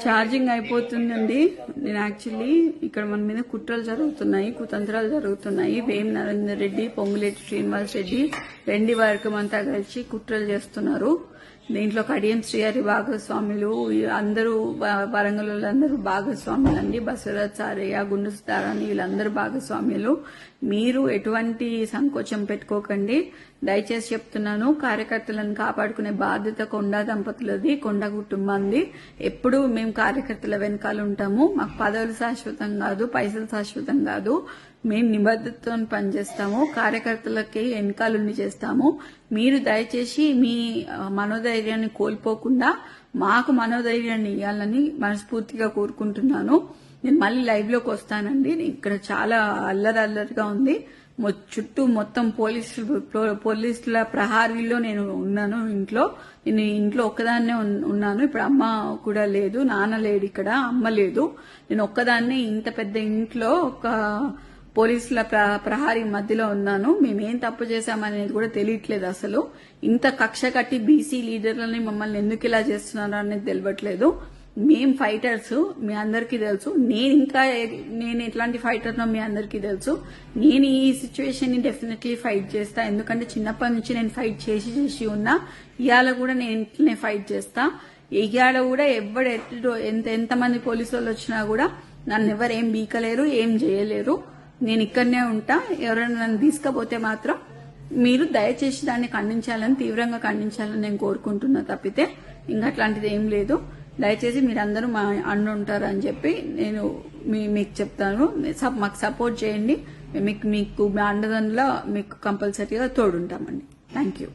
Charging అయిపోతుందండి. నేను actually ఇక్కడ మన మీద కుట్రలు జరుగుతున్నాయి, కుతంత్రాలు జరుగుతున్నాయి. వేం నరేందర్ రెడ్డి, పొంగులేటి శ్రీనివాస్ రెడ్డి, వెండి వర్గం అంతా కలిసి కుట్రలు చేస్తున్నారు. దీంట్లో కడియం శ్రీహరి భాగస్వాములు, అందరూ వరంగల్ అందరూ భాగస్వాములు అండి. బసవరాజ్ సారయ్య, గుండు సుధారాణి వీళ్ళందరూ భాగస్వాములు. మీరు ఎటువంటి సంకోచం పెట్టుకోకండి. దయచేసి చెప్తున్నాను, కార్యకర్తలను కాపాడుకునే బాధ్యత కొండా దంపతులది, కొండా కుటుంబాన్ని. ఎప్పుడు మేము కార్యకర్తల వెనకాల ఉంటాము. మాకు పదవులు శాశ్వతం కాదు, పైసలు శాశ్వతం కాదు. మేము నిబద్ధతతో పనిచేస్తాము, కార్యకర్తలకి వెనకాలండి చేస్తాము. మీరు దయచేసి మీ మనోధైర్యాన్ని కోల్పోకుండా మాకు మనోధైర్యాన్ని ఇవ్వాలని మనస్ఫూర్తిగా కోరుకుంటున్నాను. నేను మళ్ళీ లైవ్ లోకి వస్తానండి. ఇక్కడ చాలా అల్లరిగా ఉంది. చుట్టూ మొత్తం పోలీసుల ప్రహారీలో నేను ఉన్నాను. నేను ఇంట్లో ఒక్కదాన్నే ఉన్నాను. ఇప్పుడు అమ్మ కూడా లేదు, నాన్న లేడు, ఇక్కడ అమ్మ లేదు. నేను ఒక్కదాన్నే ఇంత పెద్ద ఇంట్లో ఒక పోలీసుల ప్రహారీ మధ్యలో ఉన్నాను. మేమేం తప్పు చేశామనేది కూడా తెలియట్లేదు. అసలు ఇంత కక్ష కట్టి బీసీ లీడర్లని మమ్మల్ని ఎందుకు ఇలా చేస్తున్నారు అనేది తెలియట్లేదు. మేం ఫైటర్స్, మీ అందరికీ తెలుసు. నేను ఎట్లాంటి ఫైటర్నో మీ అందరికీ తెలుసు. నేను ఈ సిచ్యువేషన్ ని డెఫినెట్లీ ఫైట్ చేస్తా. ఎందుకంటే చిన్నప్పటి నుంచి నేను ఫైట్ చేసి ఉన్నా. ఇవాళ కూడా నేను ఇంట్లోనే ఫైట్ చేస్తా. ఇవాళ కూడా ఎంతమంది పోలీసు వాళ్ళు వచ్చినా కూడా నన్ను ఎవరు ఏం బీకలేరు, ఏం చేయలేరు. నేను ఇక్కడనే ఉంటా. ఎవరైనా నన్ను తీసుకపోతే మాత్రం మీరు దయచేసి దాన్ని ఖండించాలని, తీవ్రంగా ఖండించాలని నేను కోరుకుంటున్నా. తప్పితే ఇంకా అట్లాంటిది ఏం లేదు. దయచేసి మీరందరూ మా అండ ఉంటారని చెప్పి నేను మీకు చెప్తాను. మాకు సపోర్ట్ చేయండి. మీకు మీ అండదంలో మీకు కంపల్సరీగా తోడుంటామండి. Thank you.